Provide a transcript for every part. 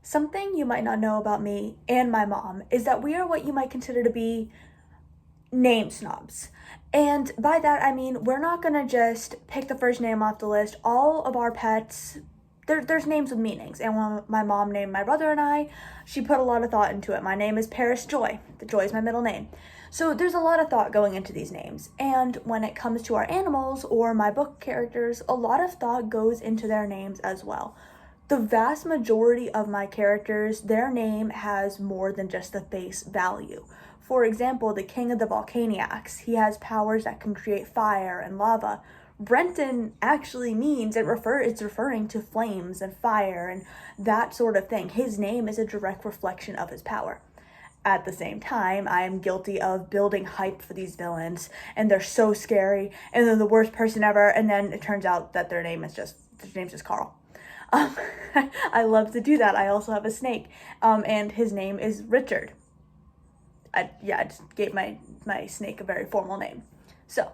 Something you might not know about me and my mom is that we are what you might consider to be name snobs. And by that, I mean we're not gonna just pick the first name off the list. All of our pets, there's names with meanings. And when my mom named my brother and I, she put a lot of thought into it. My name is Paris Joy. The Joy is my middle name. So there's a lot of thought going into these names. And when it comes to our animals or my book characters, a lot of thought goes into their names as well. The vast majority of my characters, their name has more than just the face value. For example, the King of the Volcaniacs, he has powers that can create fire and lava. Brenton actually means it's referring to flames and fire and that sort of thing. His name is a direct reflection of his power. At the same time, I am guilty of building hype for these villains, and they're so scary, and they're the worst person ever, and then it turns out that their name's just Carl. Um, I love to do that. I also have a snake, and his name is Richard. I just gave my snake a very formal name. So,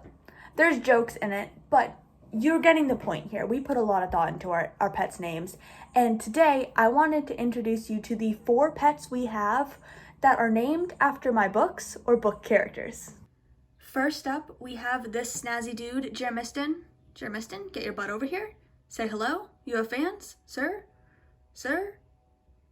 there's jokes in it, but you're getting the point here. We put a lot of thought into our pets' names, and today I wanted to introduce you to the 4 pets we have that are named after my books or book characters. First up, we have this snazzy dude, Jermiston. Jermiston, get your butt over here. Say hello. You have fans? Sir? Sir?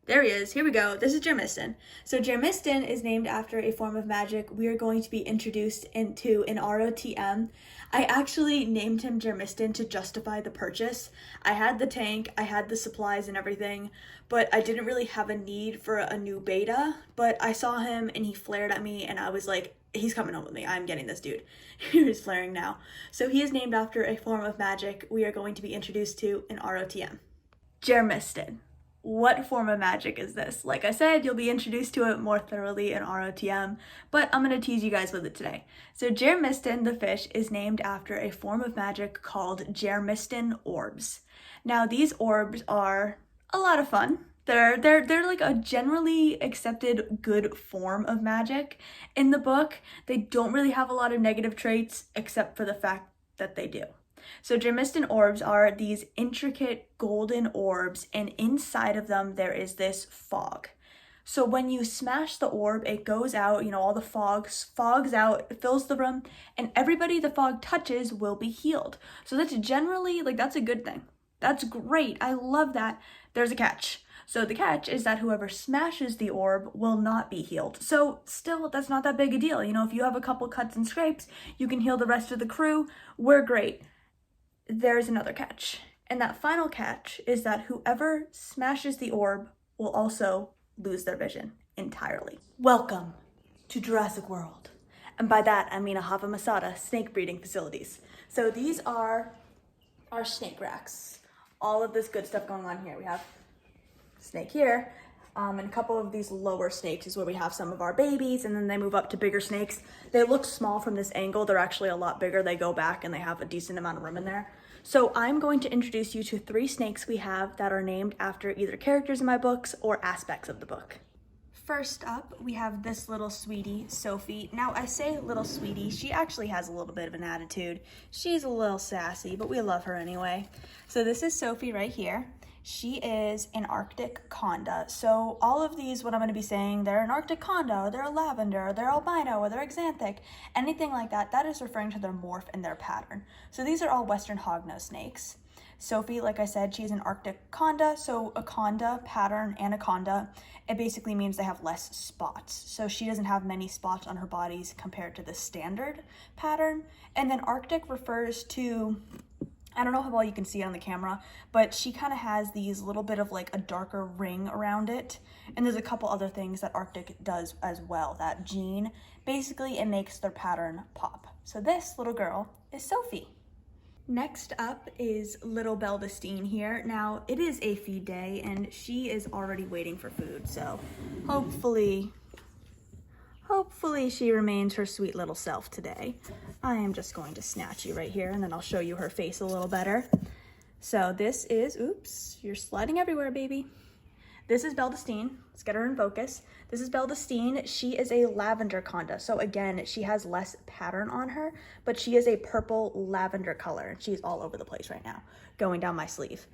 There he is. Here we go. This is Jermiston. So Jermiston is named after a form of magic we are going to be introduced into in ROTM. I actually named him Jermiston to justify the purchase. I had the tank, I had the supplies and everything, but I didn't really have a need for a new beta. But I saw him and he flared at me and I was like, he's coming home with me. I'm getting this dude. He's flaring now. So he is named after a form of magic we are going to be introduced to in ROTM. Jermiston. What form of magic is this? Like I said, you'll be introduced to it more thoroughly in ROTM, but I'm going to tease you guys with it today. So Jermiston, the fish, is named after a form of magic called Jermiston orbs. Now, these orbs are a lot of fun. They're like a generally accepted good form of magic. In the book, they don't really have a lot of negative traits, except for the fact that they do. So Jermiston orbs are these intricate golden orbs, and inside of them there is this fog. So when you smash the orb, it goes out, all the fogs out, it fills the room, and everybody the fog touches will be healed. So that's generally, that's a good thing. That's great. I love that. There's a catch. So the catch is that whoever smashes the orb will not be healed. So still, that's not that big a deal. If you have a couple cuts and scrapes, you can heal the rest of the crew. We're great. There's another catch. And that final catch is that whoever smashes the orb will also lose their vision entirely. Welcome to Jurassic World. And by that, I mean Ahava Masada snake breeding facilities. So these are our snake racks. All of this good stuff going on here. We have snake here, and a couple of these lower snakes is where we have some of our babies, and then they move up to bigger snakes. They look small from this angle. They're actually a lot bigger. They go back and they have a decent amount of room in there. So I'm going to introduce you to 3 snakes we have that are named after either characters in my books or aspects of the book. First up, we have this little sweetie, Sophie. Now, I say little sweetie, she actually has a little bit of an attitude. She's a little sassy, but we love her anyway. So this is Sophie right here. She is an Arctic Conda. So all of these, what I'm going to be saying, they're an Arctic Conda, or they're a lavender, or they're albino, or they're axanthic, anything like that, that is referring to their morph and their pattern. So these are all Western hognose snakes. Sophie, like I said, she's an Arctic Conda, so a Conda pattern, anaconda, it basically means they have less spots. So she doesn't have many spots on her bodies compared to the standard pattern. And then Arctic refers to, I don't know how well you can see it on the camera, but she kind of has these little bit of like a darker ring around it. And there's a couple other things that Arctic does as well. That gene, basically it makes their pattern pop. So this little girl is Sophie. Next up is little Beldestine here. Now, it is a feed day, and she is already waiting for food, so hopefully she remains her sweet little self today. I am just going to snatch you right here, and then I'll show you her face a little better. So this is, oops, you're sliding everywhere, baby. This is Beldestine. Let's get her in focus. This is Beldestine. She is a lavender conda. So again, she has less pattern on her, but she is a purple lavender color. She's all over the place right now, going down my sleeve.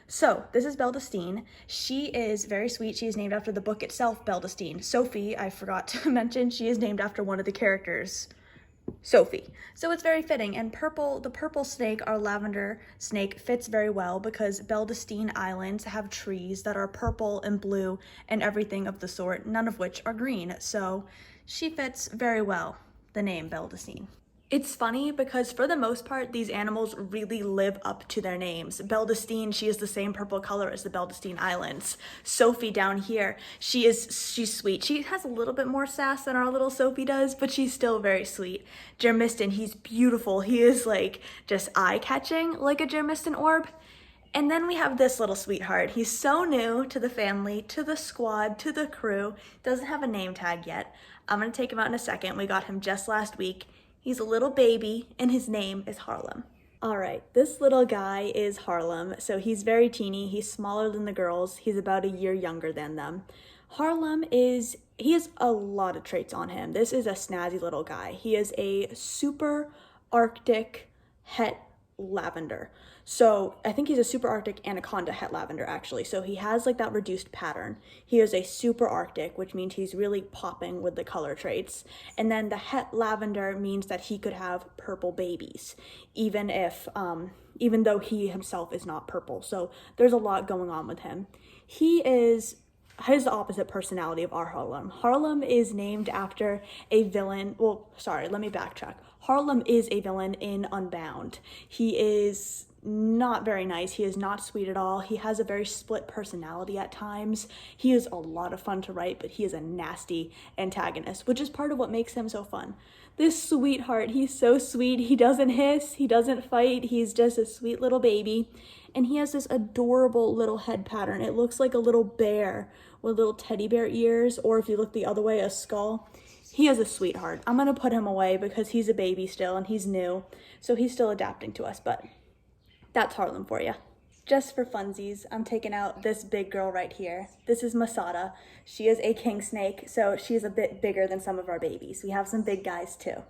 So this is Beldestine. She is very sweet. She is named after the book itself, Beldestine. Sophie, I forgot to mention, she is named after one of the characters, Sophie. So it's very fitting. And the purple snake, our lavender snake, fits very well because Beldestine Islands have trees that are purple and blue and everything of the sort, none of which are green. So she fits very well, the name Beldestine. It's funny because for the most part, these animals really live up to their names. Beldestine, she is the same purple color as the Beldestine Islands. Sophie down here, she's sweet. She has a little bit more sass than our little Sophie does, but she's still very sweet. Germiston, he's beautiful. He is like just eye-catching like a Germiston orb. And then we have this little sweetheart. He's so new to the family, to the squad, to the crew. Doesn't have a name tag yet. I'm gonna take him out in a second. We got him just last week. He's a little baby, and his name is Harlem. All right, this little guy is Harlem. So he's very teeny. He's smaller than the girls. He's about a year younger than them. He has a lot of traits on him. This is a snazzy little guy. He is a super Arctic het lavender. So I think he's a super Arctic anaconda het lavender actually. So he has like that reduced pattern. He is a super Arctic, which means he's really popping with the color traits. And then the het lavender means that he could have purple babies, even though he himself is not purple. So there's a lot going on with him. He has the opposite personality of our Harlem. Harlem is named after a villain. Well, sorry, let me backtrack. Harlem is a villain in Unbound. He is not very nice. He is not sweet at all. He has a very split personality at times. He is a lot of fun to write, but he is a nasty antagonist, which is part of what makes him so fun. This sweetheart, he's so sweet. He doesn't hiss, he doesn't fight. He's just a sweet little baby. And he has this adorable little head pattern. It looks like a little bear with little teddy bear ears, or if you look the other way, a skull. He is a sweetheart. I'm gonna put him away because he's a baby still and he's new, so he's still adapting to us, but that's Harlem for you. Just for funsies, I'm taking out this big girl right here. This is Masada. She is a king snake, so she's a bit bigger than some of our babies. We have some big guys too.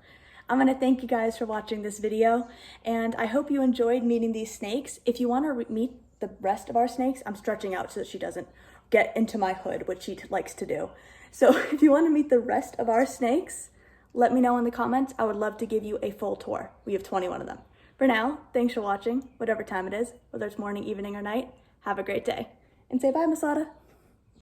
I'm gonna thank you guys for watching this video, and I hope you enjoyed meeting these snakes. If you wanna meet the rest of our snakes, I'm stretching out so that she doesn't get into my hood, which she likes to do. So if you wanna meet the rest of our snakes, let me know in the comments. I would love to give you a full tour. We have 21 of them. For now, thanks for watching, whatever time it is, whether it's morning, evening, or night. Have a great day. And say bye, Masada.